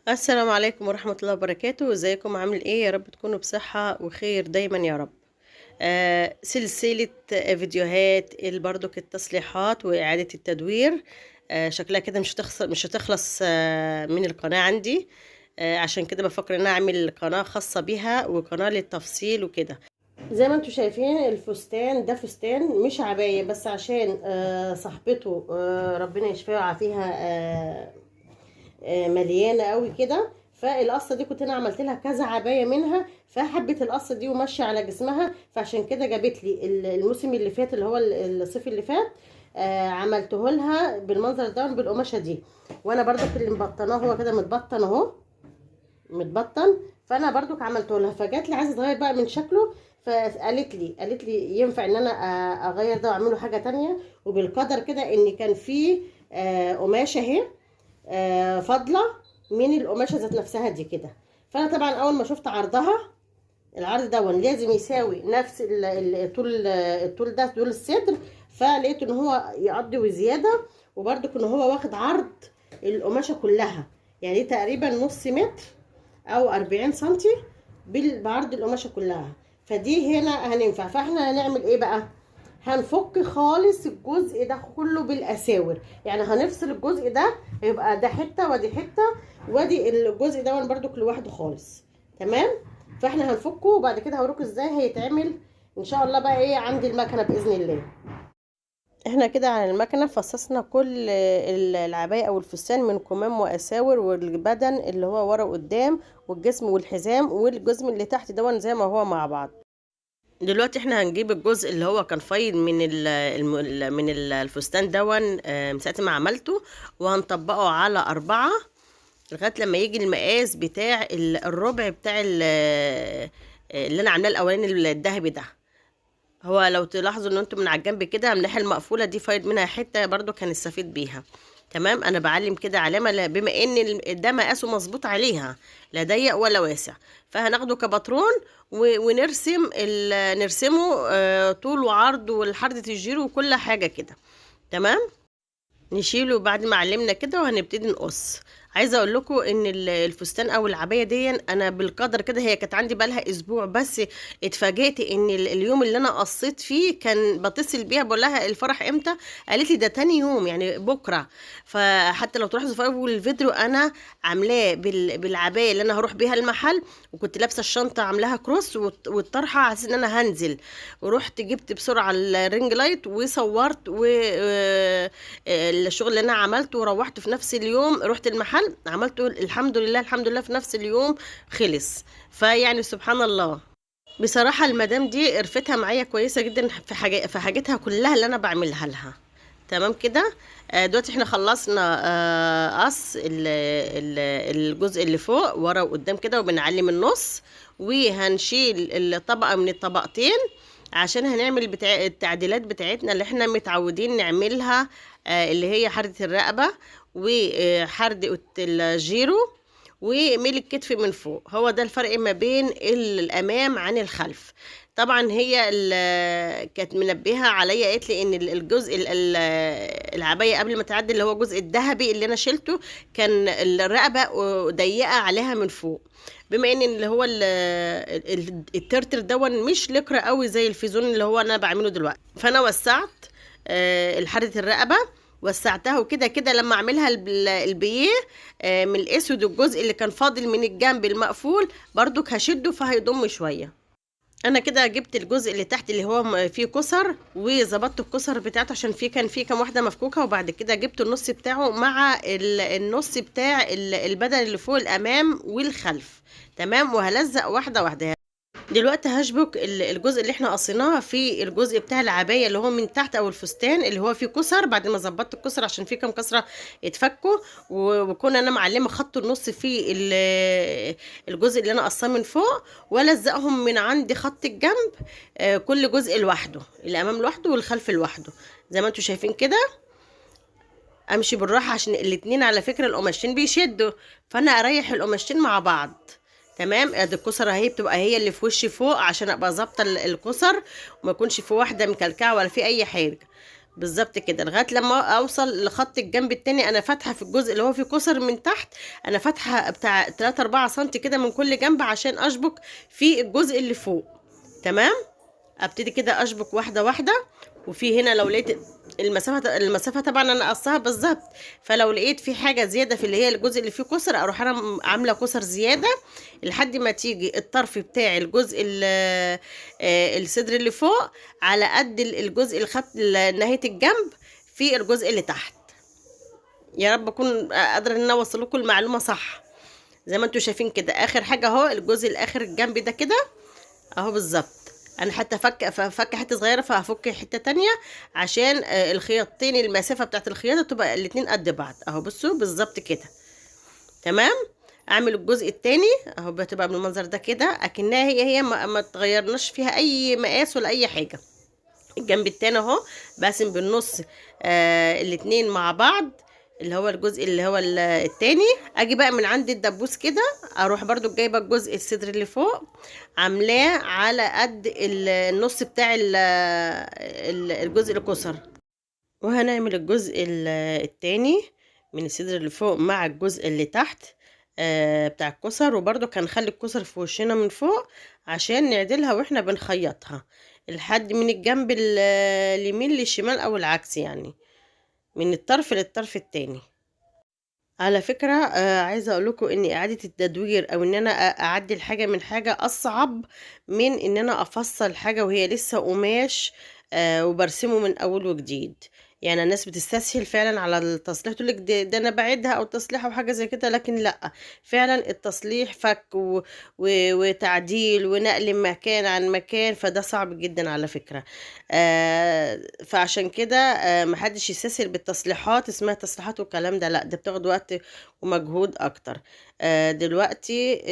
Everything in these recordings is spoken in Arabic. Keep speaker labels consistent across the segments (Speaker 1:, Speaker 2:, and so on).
Speaker 1: السلام عليكم ورحمة الله وبركاته. ازيكم؟ عامل ايه؟ يا رب تكونوا بصحة وخير دايما يا رب. سلسلة فيديوهات برضك التصليحات وإعادة التدوير. شكلها كده مش هتخلص من القناة عندي. عشان كده بفكر ان أنا اعمل قناة خاصة بيها وقناة للتفصيل وكده. زي ما انتم شايفين الفستان ده فستان مش عباية، بس عشان صاحبته ربنا يشفيها ويعافيها مليانه قوي كده. فالقصه دي كنت انا عملت لها كذا عبايه منها، فحبت القصه دي وماشيه على جسمها، فعشان كده جابت لي الموسم اللي فات اللي هو الصيف اللي فات. عملته لها بالمنظر ده بالقماشه دي. وانا برضو اللي مبطناه هو كده متبطن اهو، متبطن. فانا برضو عملته لها، فجات لي عايزه تغير بقى من شكله. قالت لي ينفع ان انا اغير ده واعمله حاجه تانية. وبالقدر كده ان كان في قماشه اهي فاضله من القماشه ذات نفسها دي كده. فانا طبعا اول ما شفت عرضها، العرض ده لازم يساوي نفس الطول ده طول الصدر. فلقيت ان هو يقضي وزياده، وبرده ان هو واخد عرض القماشه كلها، يعني دي تقريبا نص متر او 40 سنتي بعرض القماشه كلها. فدي هنا هننفع. فاحنا هنعمل ايه بقى؟ هنفك خالص الجزء ده كله بالاساور، يعني هنفصل الجزء ده، يبقى ده حته ودي حته، وادي الجزء ده برضك لوحده خالص. تمام. فاحنا هنفكه وبعد كده هوريكم ازاي هيتعمل ان شاء الله بقى ايه عند المكنه باذن الله. احنا كده على المكنه فصصنا كل العباية او الفستان من كمام واساور، والبدن اللي هو ورا قدام، والجسم والحزام والجزم اللي تحت دون زي ما هو مع بعض. دلوقتي احنا هنجيب الجزء اللي هو كان فايض من الفستان دون من ساعة ما عملته، وهنطبقه على 4 لغاية لما يجي المقاس بتاع الربع بتاع اللي انا عاملاه الاولاني الذهبي ده. هو لو تلاحظوا ان انتم من على الجنب كده الناحية المقفولة دي فايض منها حتة برضو كان استفيد بيها. تمام. انا بعلم كده علامة بما ان ده مقاسه مظبوط عليها، لا ضيق ولا واسع. فهناخده كباترون نرسمه طول وعرض والحردة الجيرو وكل حاجة كده. تمام. نشيله بعد ما علمنا كده وهنبتدي نقص. عايزه اقول لكم ان الفستان او العبايه دي انا بالقدر كده هي كانت عندي بقالها اسبوع بس. اتفاجئت ان اليوم اللي انا قصيت فيه كان بتصل بيها بقول لها الفرح امتى، قالت لي ده تاني يوم يعني بكره. فحتى لو تلاحظوا في اول الفيديو انا عاملاه بالعبايه اللي انا هروح بيها المحل، وكنت لابسه الشنطه عاملاها كروس والطرحه على اساس ان انا هنزل. ورحت جبت بسرعه الرينج لايت وصورت الشغل اللي انا عملته، وروحت في نفس اليوم رحت المحل عملته الحمد لله الحمد لله في نفس اليوم خلص. فيعني سبحان الله. بصراحة المدام دي قرفتها معايا كويسة جدا في حاجتها كلها اللي انا بعملها لها. تمام كده. دلوقتي احنا خلصنا قص الجزء اللي فوق ورا وقدام كده، وبنعلم النص، وهنشيل الطبقة من الطبقتين عشان هنعمل التعديلات بتاعتنا اللي احنا متعودين نعملها، اللي هي حردة الرقبة وحردة الجيرو وميل الكتف من فوق. هو ده الفرق ما بين الامام عن الخلف. طبعا هي كانت منبهه عليا، قالت لي ان الجزء العبايه قبل ما تعدي اللي هو الجزء الذهبي اللي انا شلته كان الرقبه ضيقه عليها من فوق، بما ان اللي هو الترتر دون مش لكرة قوي زي الفيزون اللي هو انا بعمله دلوقتي. فانا وسعت الحردة الرقبه، وسعتها وكده كده لما اعملها البيه من الاسود، الجزء اللي كان فاضل من الجنب المقفول برضو هشده فهيضم شويه. انا كده جبت الجزء اللي تحت اللي هو فيه كسر وظبطت الكسر بتاعته عشان كان فيه كام واحده مفكوكه، وبعد كده جبت النص بتاعه مع النص بتاع البدن اللي فوق الامام والخلف. تمام. وهلزق واحده واحده. دلوقتي هشبك الجزء اللي احنا قصيناه في الجزء بتاع العبايه اللي هو من تحت او الفستان اللي هو فيه كسر، بعد ما ظبطت الكسر عشان فيه كام كسره اتفكوا، وكون انا معلمه خط النص في الجزء اللي انا قصاه من فوق، والزقهم من عند خط الجنب كل جزء لوحده، الامام لوحده والخلف لوحده زي ما انتم شايفين كده. امشي بالراحه عشان الاتنين على فكره القماشين بيشدوا، فانا اريح القماشين مع بعض. تمام. ادي الكسره اهي بتبقى هي اللي في وشي فوق عشان ابقى ظابطه الكسر وما يكونش في واحده مكلكعه ولا في اي حاجه. بالظبط كده لغايه لما اوصل لخط الجنب التاني. انا فاتحه في الجزء اللي هو فيه كسر من تحت، انا فاتحه بتاع 3 4 سم كده من كل جنب عشان اشبك في الجزء اللي فوق. تمام. ابتدي كده اشبك واحده واحده. وفي هنا لو لقيت المسافه طبعا انا قصها بالظبط، فلو لقيت في حاجه زياده في اللي هي الجزء اللي فيه كسر اروح انا عامله كسر زياده لحد ما تيجي الطرف بتاع الجزء الصدر اللي فوق على قد الجزء اللي خدت ناحيه الجنب في الجزء اللي تحت. يا رب اكون قادره ان انا اوصل لكم المعلومه صح. زي ما انتم شايفين كده اخر حاجه اهو الجزء الاخر الجنبي ده كده اهو بالظبط. انا حتى فك حته صغيره فهفك حته تانية عشان الخياطين المسافه بتاعت الخياطه تبقى الاتنين قد بعض اهو. بصوا بالظبط كده. تمام. اعمل الجزء التاني اهو بتبقى بالمنظر ده كده اكنها هي ما تغيرناش فيها اي مقاس ولا اي حاجه. الجنب التاني اهو بقسم بالنص الاتنين مع بعض اللي هو الجزء اللي هو التاني. اجي بقى من عند الدبوس كده اروح برضو جايبه الجزء الصدر اللي فوق عاملاه على قد النص بتاع الجزء القصر. وهنعمل الجزء التاني من الصدر اللي فوق مع الجزء اللي تحت بتاع الكسر. وبرضو هنخلي الكسر في وشنا من فوق عشان نعدلها واحنا بنخيطها لحد من الجنب اليمين للشمال او العكس، يعني من الطرف للطرف التاني. على فكرة عايزة اقول لكم ان اعادة التدوير او ان انا اعدل حاجة من حاجة اصعب من ان انا افصل حاجة وهي لسه قماش وبرسمه من اول وجديد. يعني الناس بتستسهل فعلا على التصليح تقول لك ده انا بعيدها او تصليح او حاجه زي كده، لكن لا، فعلا التصليح فك وتعديل ونقل مكان عن مكان، فده صعب جدا على فكره. فعشان كده محدش يستسهل بالتصليحات اسمها تصليحات والكلام ده، لا ده بتاخد وقت ومجهود اكتر. دلوقتي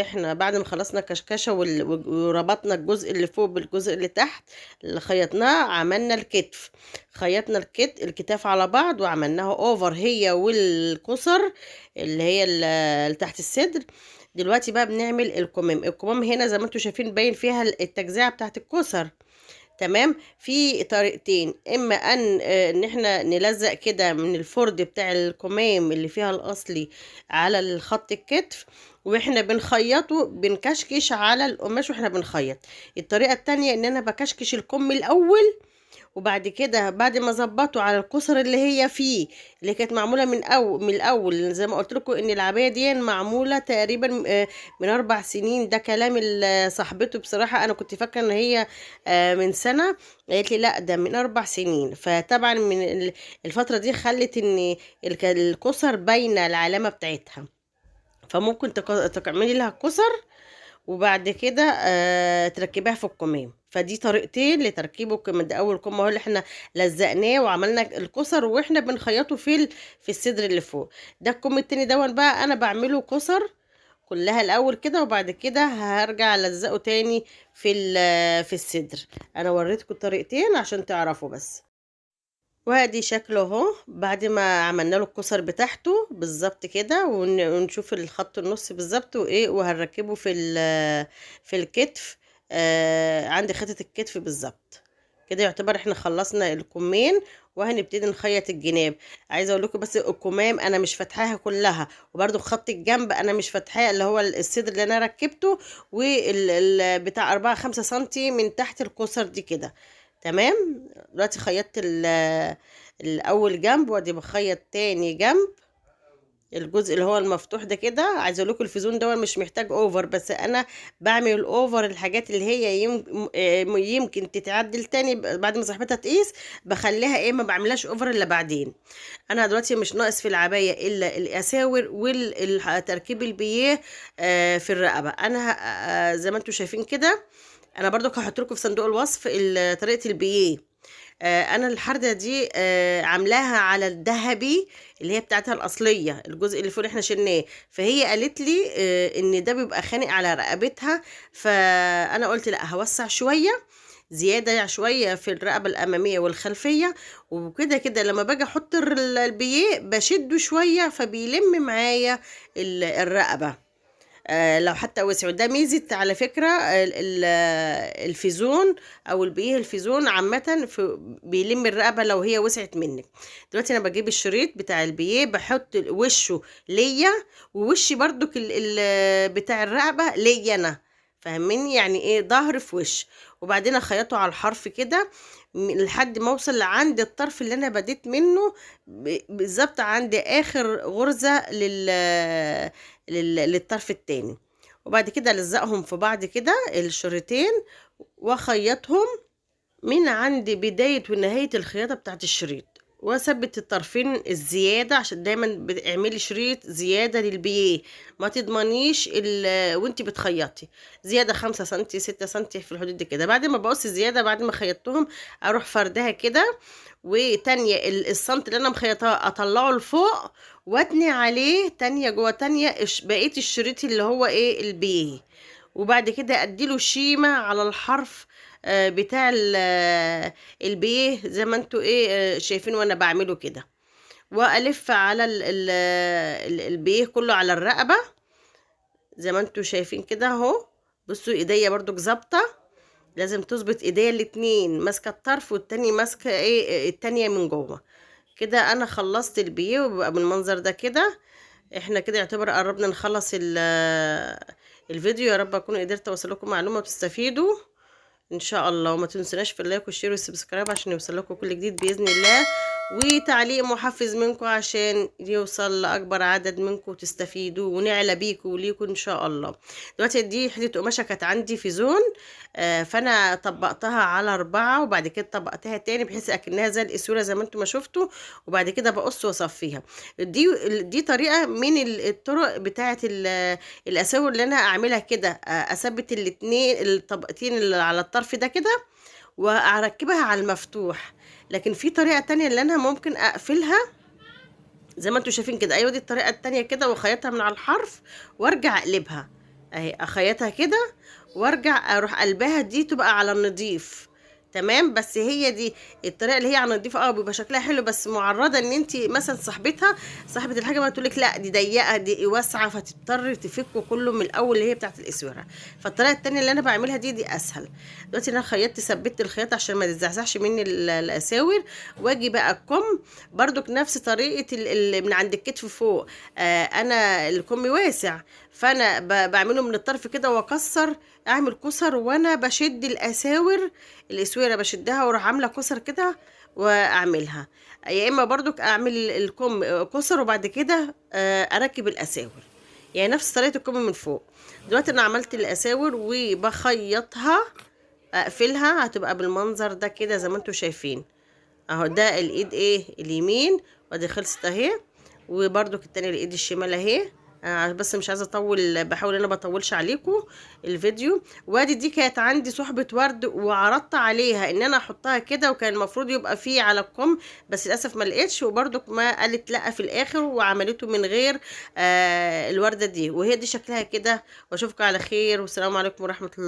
Speaker 1: احنا بعد ما خلصنا كشكشه وربطنا الجزء اللي فوق بالجزء اللي تحت اللي خيطناه، عملنا الكتف، خيطنا الكتاف على بعض وعملناها اوفر هي والقصر اللي هي اللي تحت الصدر. دلوقتي بقى بنعمل الكمام هنا زي ما انتم شايفين باين فيها التجزئه بتاعت القصر. تمام. في طريقتين، اما ان احنا نلزق كده من الفرد بتاع الكمام اللي فيها الاصلي على الخط الكتف واحنا بنخيطه بنكشكش على القماش واحنا بنخيط. الطريقه التانية ان انا بكشكش الكم الاول وبعد كده بعد ما ظبطوا على الكسر اللي هي فيه اللي كانت معموله من الاول. زي ما قلت لكم ان العبايه دي معموله تقريبا من 4 سنين، ده كلام صاحبته. بصراحه انا كنت فاكره ان هي من سنه، قالت لي لا ده من 4 سنين. فطبعا من الفتره دي خلت ان الكسر باينه العلامه بتاعتها، فممكن تعملي لها كسر وبعد كده تركبيها في الكمام. فدي طريقتين لتركيب الكمام. ده اول كم اهو اللي احنا لزقناه وعملنا الكسر واحنا بنخيطه في الصدر اللي فوق. ده الكم التاني دون بقى انا بعمله كسر كلها الاول كده وبعد كده هرجع الزقه تاني في الصدر. انا وريتكم الطريقتين عشان تعرفوا بس. وادي شكله اهو بعد ما عملنا له الكسر بتاعته بالظبط كده، ونشوف الخط النص بالظبط وايه، وهنركبه في الكتف. عند خيطة الكتف بالظبط كده. يعتبر احنا خلصنا الكمين وهنبتدي نخيط الجناب. عايزه اقول لكم بس الكمام انا مش فاتحاها كلها، وبرده خط الجنب انا مش فاتحاه اللي هو الصدر اللي انا ركبته بتاع 4 5 سنتي من تحت الكسر دي كده. تمام. دلوقتي خيطت الاول جنب وادي بخيط تاني جنب الجزء اللي هو المفتوح ده كده. عايزه اقول لكم الفيزون ده مش محتاج اوفر، بس انا بعمل الاوفر الحاجات اللي هي يمكن تتعدل تاني بعد ما صاحبتها تقيس، بخليها ايه ما بعملهاش اوفر الا بعدين. انا دلوقتي مش ناقص في العبايه الا الاساور والتركيب البيه في الرقبه. انا زي ما انتم شايفين كده. انا برضو هحط لكم في صندوق الوصف طريقه البيه. انا الحردة دي عاملاها على الذهبي اللي هي بتاعتها الاصليه، الجزء اللي فوق اللي احنا شلناه. فهي قالت لي ان ده بيبقى خانق على رقبتها، فانا قلت لا هوسع شويه زياده شويه في الرقبه الاماميه والخلفيه، وكده كده لما باجي احط البيه بشده شويه فبيلم معايا الرقبه. لو حتى وسعوا. ده ميزة على فكرة الفيزون او البيه الفيزون عامة، بيلم الرقبة لو هي وسعت منك. دلوقتي انا بجيب الشريط بتاع البيه، بحط وشه ليا ووشي برضو بتاع الرقبة ليا انا، فاهميني؟ يعني ايه، ظهر في وش. وبعدين اخيطه على الحرف كده لحد ما اوصل لعند الطرف اللي انا بديت منه بالظبط، عند اخر غرزة للطرف التاني. وبعد كده الزقهم في بعض كده الشريطين، واخيطهم من عند بداية ونهاية الخياطة بتاعت الشريط، واثبت الطرفين الزيادة، عشان دايما بتعملي شريط زيادة للبيه، ما تضمنيش وانتي بتخيطي زيادة 5 سنتي 6 سنتي في الحدود دي كده. بعد ما بقص الزيادة بعد ما خيطتهم اروح فردها كده، وتانية السنت اللي انا مخيطاه اطلعه لفوق واتني عليه تانية جوه تانية بقية الشريط اللي هو ايه البيه. وبعد كده اديله شيمة على الحرف بتاع البيه زي ما انتوا ايه شايفين وانا بعمله كده، والف على البيه كله على الرقبة زي ما انتوا شايفين كده اهو. بصوا ايديا برضو ظابطه، لازم تظبط ايديا الاتنين، ماسكه الطرف والتاني ماسكه ايه التانية من جوه كده. انا خلصت البيه وبقى بالمنظر ده كده. احنا كده يعتبر قربنا نخلص الفيديو. يا رب اكون قدرت اوصل لكم معلومه وتستفيدوا ان شاء الله. وما تنسوناش في اللايك والشير والسبسكرايب عشان يوصل لكم كل جديد باذن الله، وتعليق محفز منكم عشان يوصل لاكبر عدد منكم وتستفيدوا ونعلى بيكم وليكم ان شاء الله. دلوقتي دي حته قماشه كانت عندي في زون، فانا طبقتها على 4 وبعد كده طبقتها تاني بحيث اكنها زي الاسوره زي ما انتم ما شفتوا، وبعد كده بقص واصفيها. دي طريقه من الطرق بتاعه الاساور اللي انا اعملها كده، اثبت الاتنين الطبقتين اللي على الطرف ده كده واركبها على المفتوح. لكن في طريقة تانية اللي انا ممكن اقفلها زي ما انتوا شايفين كده. ايوه دي الطريقة التانية كده، واخيطها من على الحرف وارجع اقلبها اهي، اخيطها كده وارجع اروح قلبها، دي تبقى على النضيف تمام. بس هي دي الطريقه اللي هي على النضيف، بيبقى شكلها حلو، بس معرضه ان انت مثلا صاحبه الحاجه ما تقولك لا دي ضيقه دي واسعه، فتضطر تفكه كله من الاول اللي هي بتاعه الاسوره. فالطريقه التانية اللي انا بعملها دي اسهل. دلوقتي انا خيطت ثبت الخيط عشان ما تتزعزعش مني الاساور. واجي بقى الكم برضك نفس طريقه اللي من عند الكتف فوق. انا الكم واسع، فانا بعمله من الطرف كده واكسر، اعمل كسر وانا بشد الاسوره بشدها واروح عامله كسر كده واعملها. يا اما برضك اعمل الكم كسر وبعد كده اركب الاساور، يعني نفس طريقه الكم من فوق. دلوقتي انا عملت الاساور وبخيطها اقفلها، هتبقى بالمنظر ده كده زي ما انتوا شايفين اهو. ده الايد ايه اليمين وادي خلصت اهي، وبرضك التانية الايد الشمال اهي. بس مش عايزه اطول، بحاول انا بطولش عليكم الفيديو. وادي دي كانت عندي صحبه ورد وعرضت عليها ان انا احطها كده، وكان المفروض يبقى فيه على الكم بس للاسف ما لقيتش، وبرضك ما قالت لا في الاخر وعملته من غير الورده دي. وهي دي شكلها كده. واشوفكم على خير والسلام عليكم ورحمه الله.